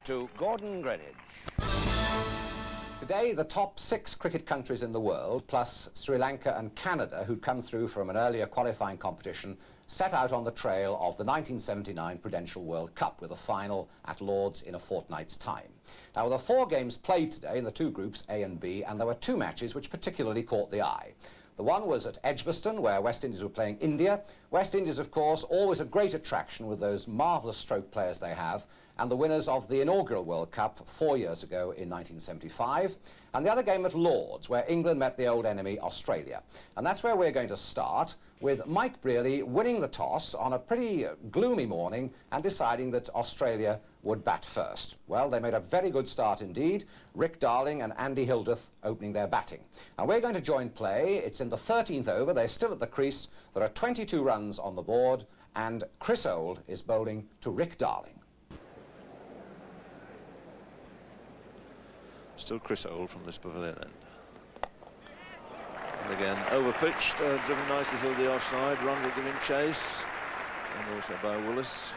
to Gordon Greenwich. Today, the top 6 cricket countries in the world, plus Sri Lanka and Canada, who'd come through from an earlier qualifying competition, set out on the trail of the 1979 Prudential World Cup with a final at Lord's in a fortnight's time. Now, there were 4 games played today in the 2 groups, A and B, and there were 2 matches which particularly caught the eye. The one was at Edgbaston, where West Indies were playing India. West Indies, of course, always a great attraction with those marvellous stroke players they have, and the winners of the inaugural World Cup 4 years ago in 1975. And the other game at Lord's, where England met the old enemy, Australia. And that's where we're going to start, with Mike Brearley winning the toss on a pretty gloomy morning and deciding that Australia would bat first. Well, they made a very good start indeed. Rick Darling and Andy Hilditch opening their batting. And we're going to join play. It's in the 13th over. They're still at the crease. There are 22 runs on the board, and Chris Old is bowling to Rick Darling. Still Chris Old from this pavilion end. And again, over-pitched, driven nicely through the offside. Run will give him chase. And also by Willis.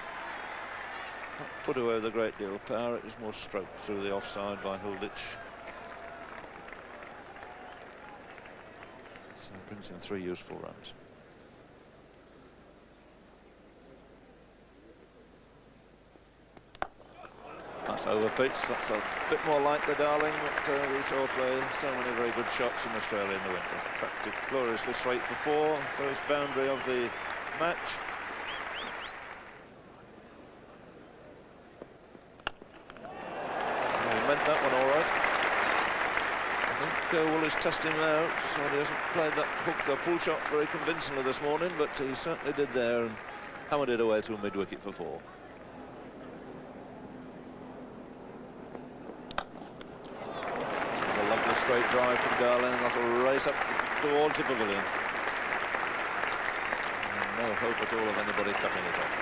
Not put away with a great deal of power. It was more stroke through the offside by Hilditch. So it brings in 3 useful runs. That's over-pitched. That's a bit more like the Darling that we saw play so many very good shots in Australia in the winter. Practically gloriously straight for 4, first boundary of the match. He meant that one all right. I think Willis tested him out, so he hasn't played that hook or pull shot very convincingly this morning, but he certainly did there and hammered it away to a mid-wicket for 4. Straight drive from Darling, and that'll race up towards the pavilion. And no hope at all of anybody cutting it off.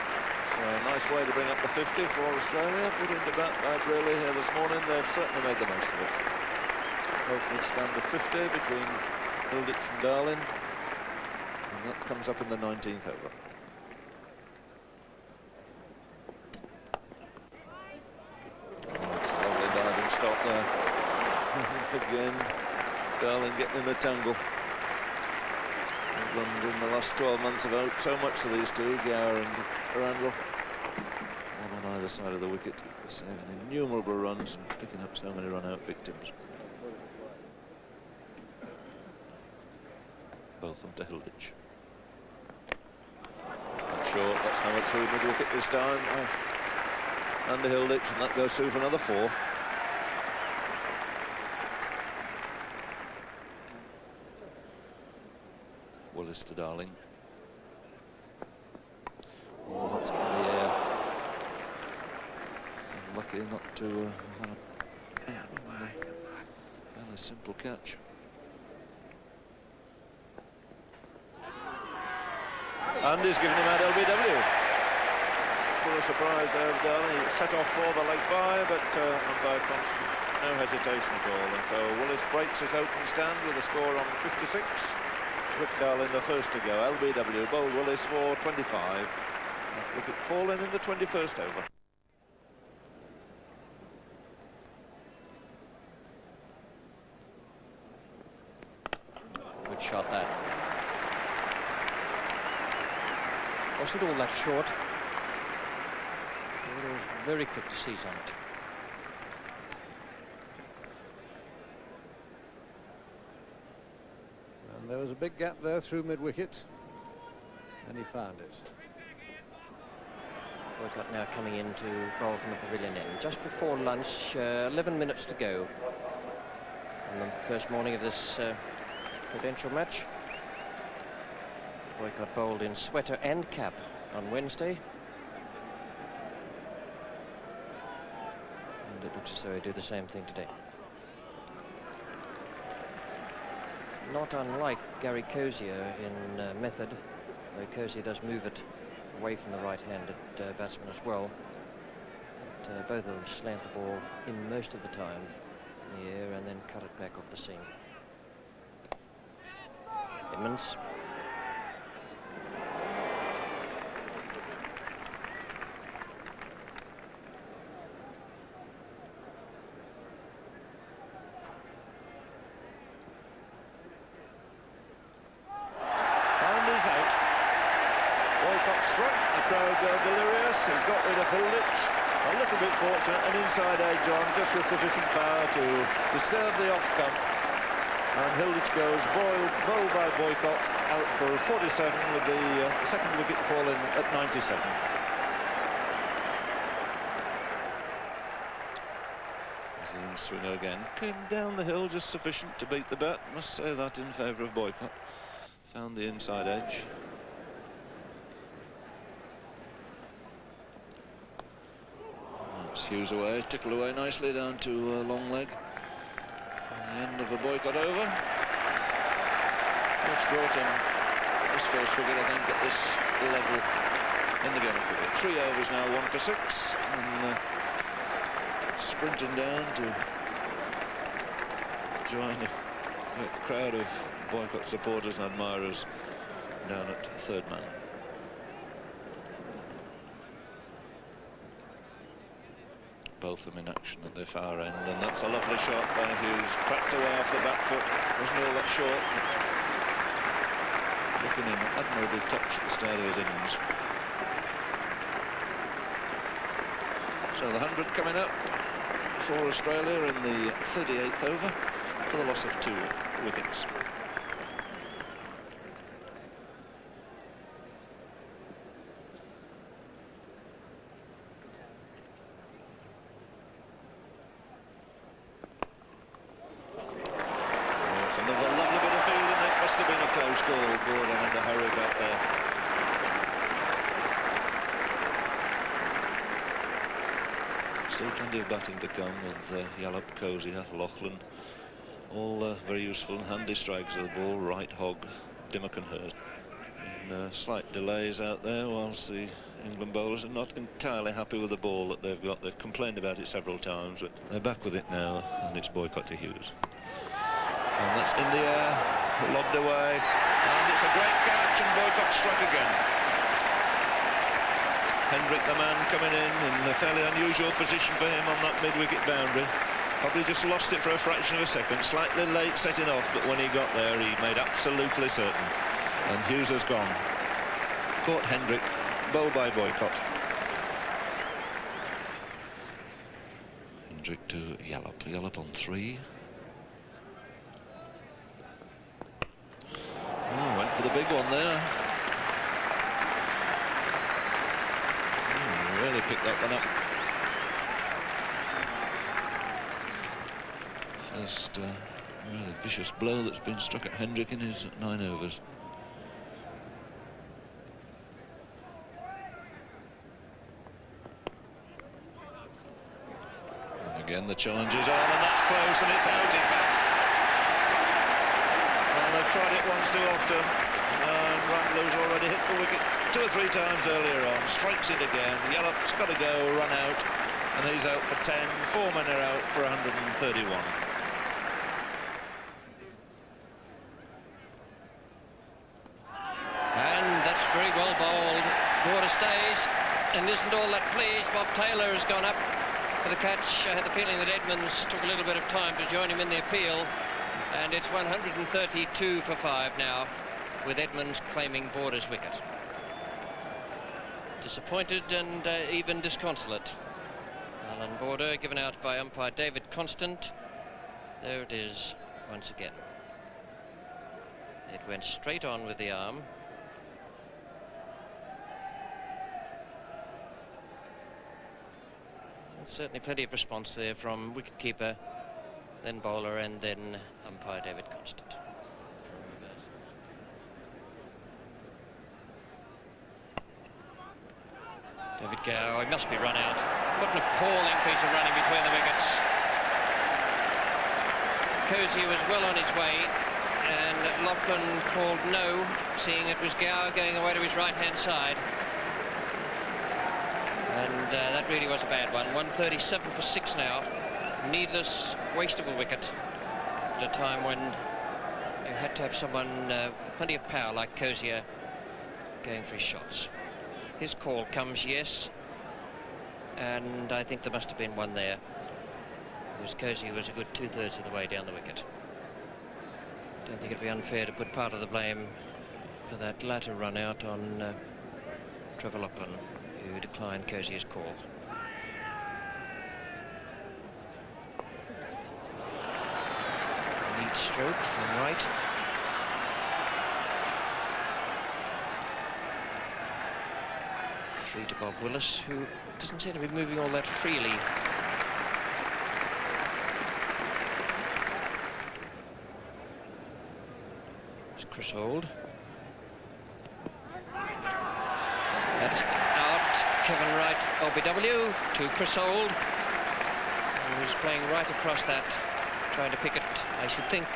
So a nice way to bring up the 50 for Australia. Put into bat by Brearley here this morning. They've certainly made the most of it. Opening stand of 50 between Hilditch and Darling. And that comes up in the 19th over. Oh, it's a lovely diving stop there. Again, Darling getting in a tangle. England in the last 12 months have owed so much to these two, Gower and Randall. One on either side of the wicket, saving innumerable runs and picking up so many run-out victims. Both on to Hilditch. Not short, that's hammered through mid-wicket this time. Under Hilditch, and that goes through for another 4. Willis to Darling. Oh, that's in the air. Lucky not to fairly simple catch. And he's given him out LBW. Still a surprise there of Darling. He set off for the leg by, but umpire Constant, no hesitation at all. And so Willis breaks his opening stand with a score on 56. Rick Darling the first to go. LBW bowled Willis for 25. That wicket fallen in the 21st over. Good shot that. Wasn't all that short. It was very quick to seize on it. There was a big gap there through mid-wicket, and he found it. Boycott now coming in to bowl from the pavilion end. Just before lunch, 11 minutes to go on the first morning of this Prudential match. Boycott bowled in sweater and cap on Wednesday. And it looks as though he'll do the same thing today. Not unlike Gary Cozier in method, though Cozier does move it away from the right-handed batsman as well. But, both of them slant the ball in most of the time in the air and then cut it back off the seam. Edmonds. has out. Boycott struck, the crowd go delirious. He's got rid of Hilditch. A little bit fortunate, an inside edge on, just with sufficient power to disturb the off stump. And Hilditch goes bowled by Boycott out for 47 with the second wicket falling at 97. Swinger again came down the hill just sufficient to beat the bat. Must say that in favour of Boycott. Found the inside edge. That's Hughes away, tickled away nicely down to long leg. The end of a Boycott over. That's brought in this first wicket, I think, at this level in the game of cricket. 3 overs now, 1 for 6. And, sprinting down to join a crowd of Boycott supporters and admirers down at third man. Both of them in action at their far end, and that's a lovely shot by Hughes, cracked away off the back foot, wasn't all that short. Looking in admirable touch at the start of his innings. So the 100 coming up for Australia in the 38th over for the loss of 2 wickets. It's another lovely bit of fielding. It must have been a close call. Gordon in a hurry back there. Still plenty of batting to come with Yallop, Cozier, Loughlin, all very useful and handy strikers of the ball. Wright, Hogg, Dimmock and Hurst. And slight delays out there whilst the England bowlers are not entirely happy with the ball that they've got. They've complained about it several times, but they're back with it now, and it's Boycott to Hughes. And that's in the air, lobbed away, and it's a great catch, and Boycott struck again. Hendrick, the man, coming in a fairly unusual position for him on that mid-wicket boundary. Probably just lost it for a fraction of a second, slightly late setting off, but when he got there, he made absolutely certain. And Hughes has gone. Caught Hendrick, bowled by Boycott. Hendrick to Yallop. Yallop on 3. Oh, went for the big one there. Really picked that one up. First really vicious blow that's been struck at Hendrick in his 9 overs. And again the challenge is on, and that's close, and it's out in fact. Well, they've tried it once too often, and Randall's already hit the wicket 2 or 3 times earlier on. Strikes it again. Yallop's got to go, run out, and he's out for 10. 4 men are out for 131. And that's very well bowled. Border stays and isn't all that pleased. Bob Taylor has gone up for the catch. I had the feeling that Edmonds took a little bit of time to join him in the appeal, and it's 132 for 5 now, with Edmonds claiming Border's wicket. Disappointed and even disconsolate. Alan Border given out by umpire David Constant. There it is once again. It went straight on with the arm. Certainly plenty of response there from wicketkeeper, then bowler, and then umpire David Constant. David Gow, he must be run out. What an appalling piece of running between the wickets. Cozier was well on his way, and Loughlin called no, seeing it was Gow going away to his right-hand side. And that really was a bad one. 137 for 6 now. Needless, wastable wicket at a time when you had to have someone with plenty of power like Cozier going for his shots. His call comes, yes, and I think there must have been one there, because Cozier was a good 2/3 of the way down the wicket. Don't think it'd be unfair to put part of the blame for that latter run out on Trevor Lachlan, who declined Cosier's call. Neat stroke from right. Three to Bob Willis, who doesn't seem to be moving all that freely. It's Chris Holt. That's out. Kevin Wright, LBW, to Chris Holt, who's playing right across that, trying to pick it, I should think,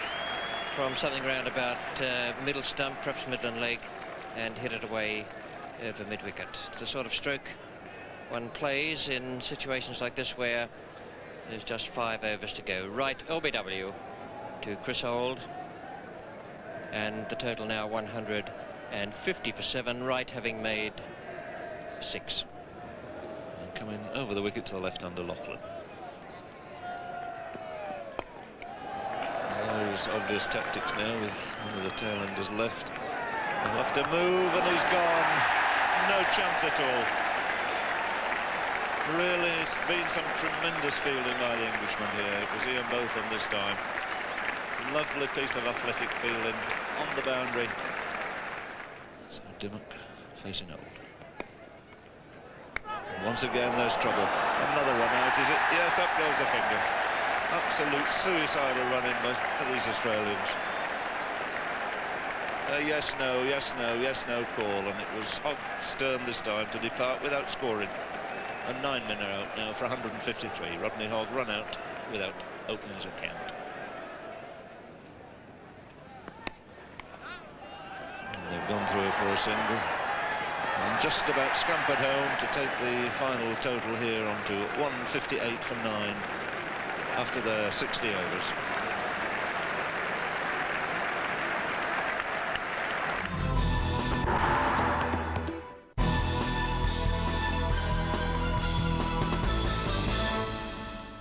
from something around about middle stump, perhaps midland leg, and hit it away over mid-wicket. It's the sort of stroke one plays in situations like this where there's just 5 overs to go. Right, LBW to Chris Holt, and the total now 150 for 7. Wright having made 6. And coming over the wicket to the left-hander Lachlan. Those obvious tactics now with one of the tail-enders left. He'll have to move, and he's gone. No chance at all. Really, it's been some tremendous fielding by the Englishman here. It was Ian Botham this time. Lovely piece of athletic fielding on the boundary. So Dimmock facing Old. And once again, there's trouble. Another one out, is it? Yes, up goes a finger. Absolute suicidal running by these Australians. Yes, no, yes, no, yes, no call, and it was Hogg Stern this time to depart without scoring. A 9-men are out now for 153. Rodney Hogg run out without opening his account. And they've gone through for a single, and just about scampered home to take the final total here onto 158 for 9 after the 60 overs.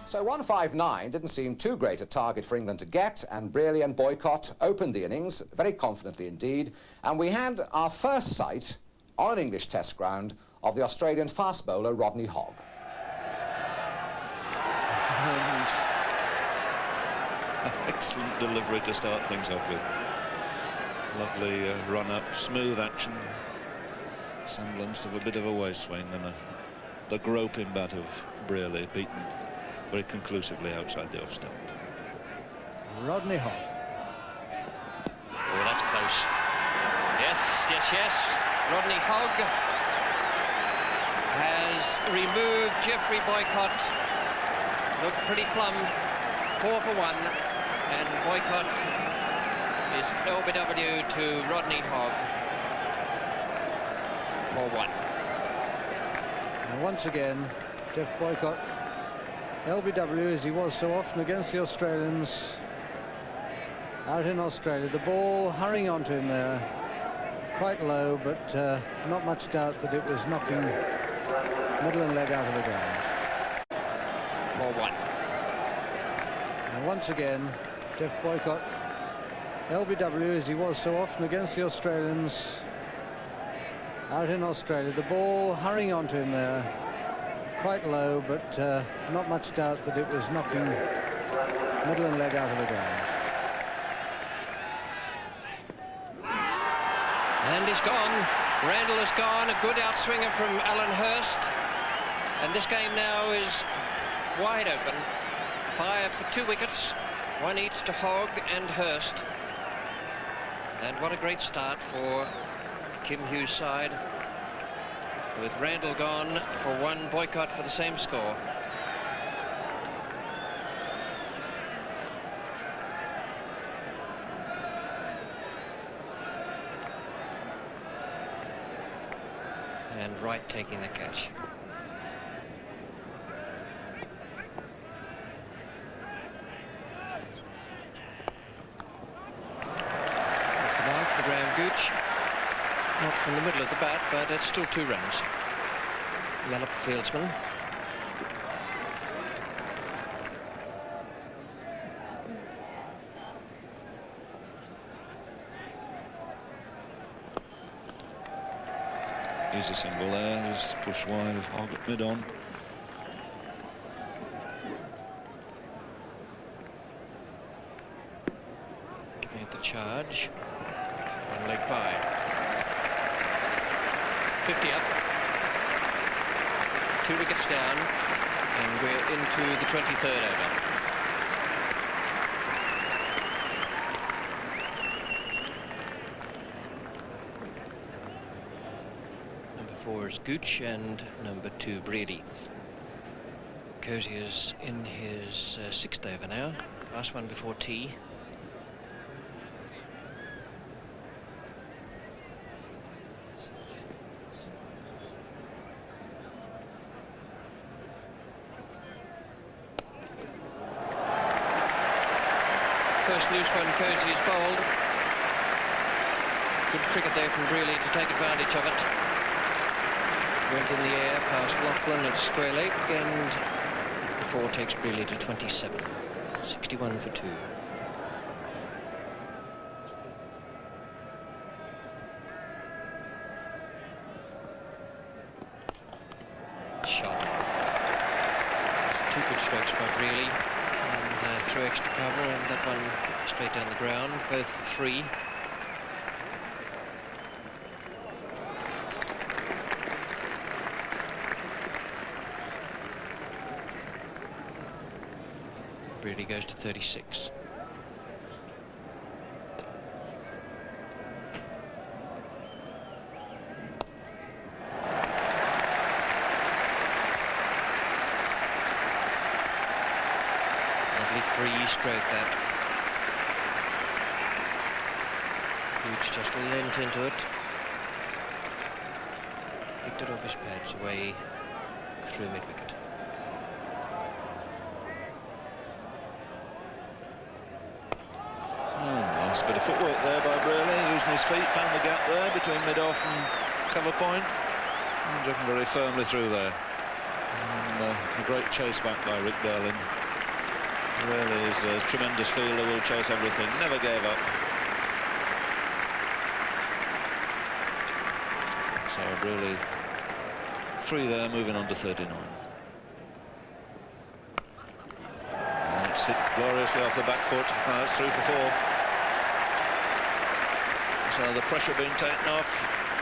So 159 didn't seem too great a target for England to get, and Brearley and Boycott opened the innings very confidently indeed, and we had our first sight on an English test ground of the Australian fast bowler Rodney Hogg. And excellent delivery to start things off with. Lovely run up, smooth action, semblance of a bit of a waist swing, and the groping bat of Brearley beaten very conclusively outside the off stump. Rodney Hogg. Oh, that's close. Yes, yes, yes. Rodney Hogg has removed Geoffrey Boycott. Looked pretty plumb. 4 for 1. And Boycott is LBW to Rodney Hogg for 1. And once again, Geoff Boycott, LBW, as he was so often against the Australians out in Australia. The ball hurrying onto him there, quite low, but not much doubt that it was knocking middle and leg out of the ground. For 1. And once again, Geoff Boycott, LBW, as he was so often against the Australians out in Australia. The ball hurrying onto him there, quite low, but not much doubt that it was knocking middle and leg out of the ground. And he's gone. Randall is gone. A good outswinger from Alan Hurst. And this game now is wide open. 5 for 2 wickets. 1 each to Hogg and Hurst. And what a great start for Kim Hughes' side, with Randall gone for 1, Boycott for the same score. And Wright taking the catch. Off the mark for Graham Gooch. Not from the middle of the bat, but it's still 2 runs. Yallop, the fieldsman. Easy single there, just push wide, Hogg at mid-on. Giving it the charge. One leg by. 50 up. 2 wickets down, and we're into the 23rd over. Number 4 is Gooch, and number 2 Brearley. Cozier's in his 6th over now, last one before tea. First loose one, Cozier's bowled. Good cricket there from Brearley to take advantage of it. Went in the air past Lachlan at square leg, and the 4 takes Brearley to 27. 61 for 2. Shot. 2 good strokes by Brearley. Through extra cover, and that one straight down the ground, both 3. Brearley goes to 36. Free stroke that. Gooch just leant into it. Picked it off his pads away through mid-wicket. Nice bit of footwork there by Brearley, using his feet, found the gap there between mid-off and cover point, and driven very firmly through there. And a great chase back by Rick Darling. Really is a tremendous fielder, will chase everything, never gave up. So really 3 there, moving on to 39. And it's hit gloriously off the back foot. Now it's through for 4. So the pressure being taken off,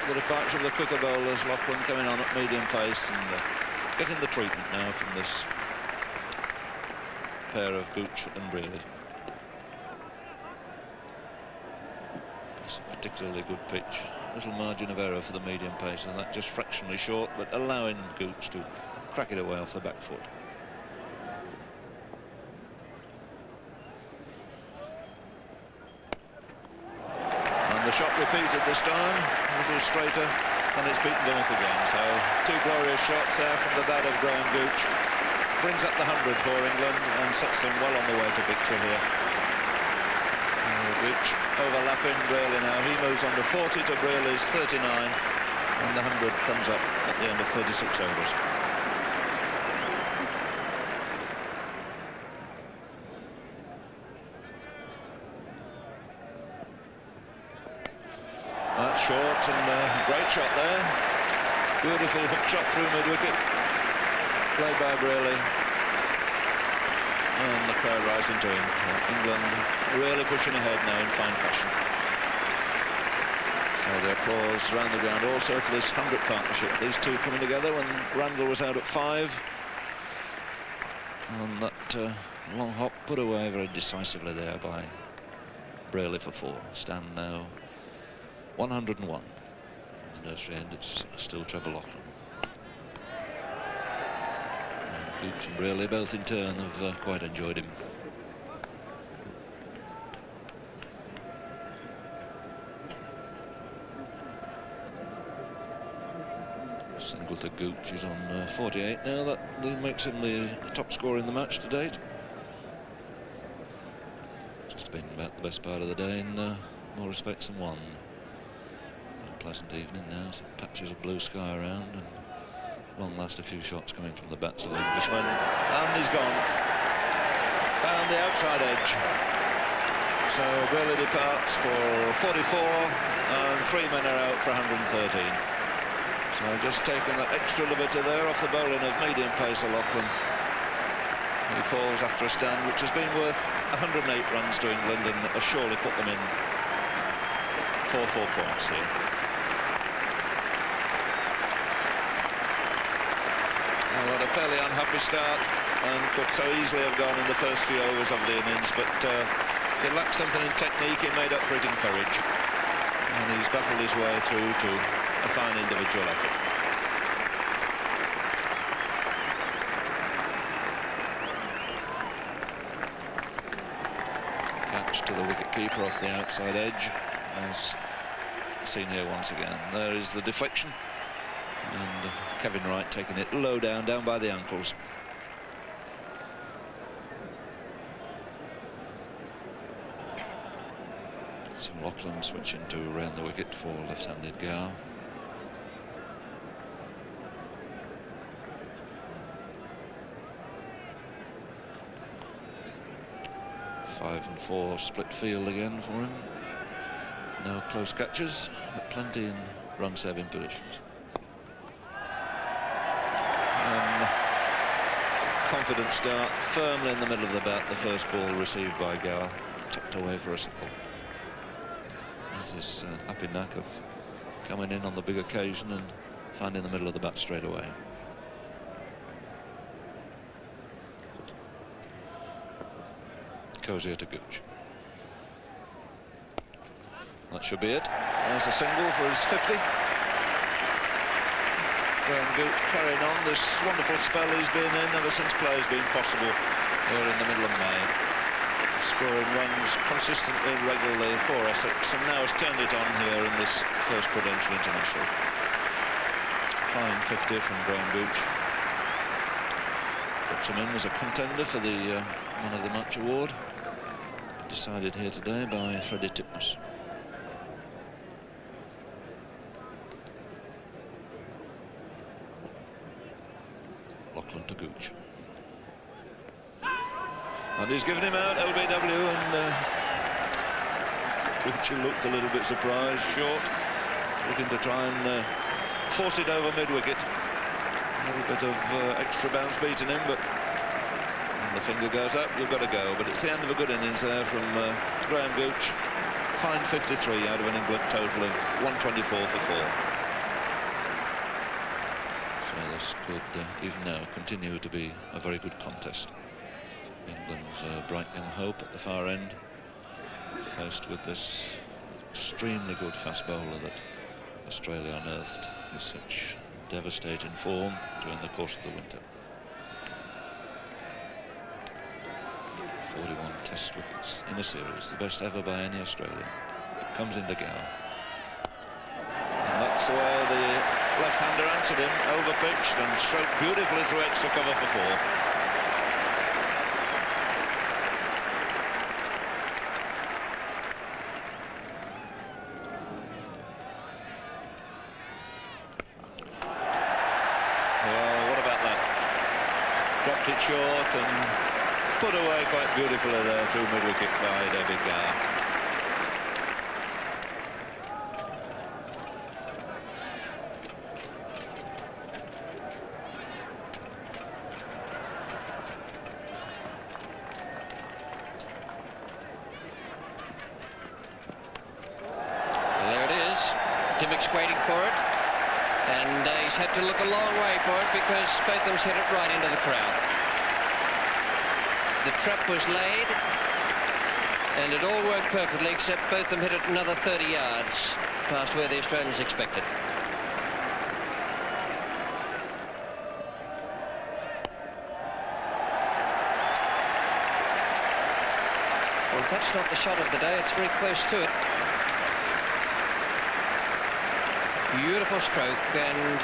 the departure of the quicker bowlers, Lachlan coming on at medium pace and getting the treatment now from this pair of Gooch and Brearley. It's a particularly good pitch. Little margin of error for the medium pace, and that just fractionally short, but allowing Gooch to crack it away off the back foot. And the shot repeated this time, a little straighter, and it's beaten Dummett again. So 2 glorious shots there from the bat of Graham Gooch. Brings up the 100 for England and sets them well on the way to victory here. Gooch overlapping Brearley now. He moves on to 40 to Brearley's 39, and the 100 comes up at the end of 36 overs. That's short, and great shot there. Beautiful hook shot through mid-wicket. Played by Brearley, and the crowd rising to him. England really pushing ahead now in fine fashion. So the applause around the ground also for this 100 partnership. These 2 coming together when Randall was out at 5. And that long hop put away very decisively there by Brearley for 4. Stand now 101. The nursery end, it's still Trevor Lachlan. Gooch and Brearley both in turn have quite enjoyed him. Single to Gooch is on 48 now. That makes him the top scorer in the match to date. Just been about the best part of the day in more respects than one. A pleasant evening now, some patches of blue sky around, and long last a few shots coming from the bats of the Englishman, and he's gone. Found the outside edge. So Brearley departs for 44, and 3 men are out for 113. So So just taking that extra liberty there off the bowling of medium pace O'Loughlin. He falls after a stand which has been worth 108 runs to England and has surely put them in 4 points here. Well, had a fairly unhappy start and could so easily have gone in the first few overs of the innings, but he lacked something in technique. He made up for it in courage, and he's battled his way through to a fine individual effort. Catch to the wicket-keeper off the outside edge, as seen here once again. There is the deflection, and Kevin Wright taking it low down by the ankles. So Lachlan switching to round the wicket for left-handed Gower. Five and 4 split field again for him. No close catches, but plenty in run-saving positions. Confident start, firmly in the middle of the bat. The first ball received by Gower, tucked away for a single. That's his happy knack of coming in on the big occasion and finding the middle of the bat straight away. Cozier to Gooch. That should be it. There's a single for his 50. Gooch carrying on this wonderful spell he's been in ever since play has been possible here in the middle of May. Scoring runs consistently and regularly for Essex, and now has turned it on here in this first Prudential International. Fine 50 from Gooch. Puts him in as a contender for the Man of the Match award, decided here today by Freddie Titmus. Lachlan to Gooch. And he's given him out, LBW, and Gooch looked a little bit surprised, short, looking to try and force it over mid-wicket. A little bit of extra bounce beating him, but when the finger goes up, you've got to go. But it's the end of a good innings there from Graham Gooch. Fine 53 out of an England total of 124 for 4. So this could, even now, continue to be a very good contest. England's bright young hope at the far end, faced with this extremely good fast bowler that Australia unearthed with such devastating form during the course of the winter. 41 test wickets in a series, the best ever by any Australian. Comes into Gower. And that's the way the left-hander answered him, over-pitched and stroked beautifully through extra cover for 4. It short and put away quite beautifully there through mid-wicket by David Gower. Well, there it is. Dimmick's waiting for it, and he's had to look a long way for it because Botham's hit it right into the crowd. The trap was laid, and it all worked perfectly, except Botham hit it another 30 yards past where the Australians expected. Well, if that's not the shot of the day, it's very close to it. Beautiful stroke, and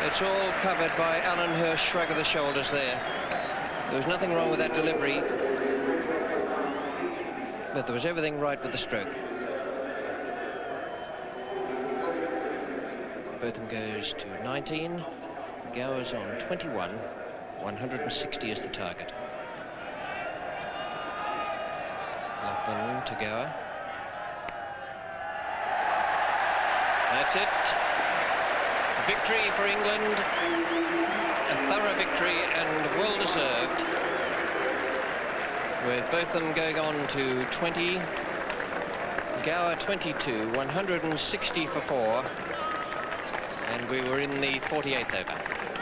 it's all covered by Alan Hirsch's shrug of the shoulders there. There was nothing wrong with that delivery, but there was everything right with the stroke. Botham goes to 19, Gower's on 21, 160 is the target. Lachlan to Gower. That's it. Victory for England, a thorough victory and well deserved, with both of them going on to 20. Gower 22, 160 for 4, and we were in the 48th over.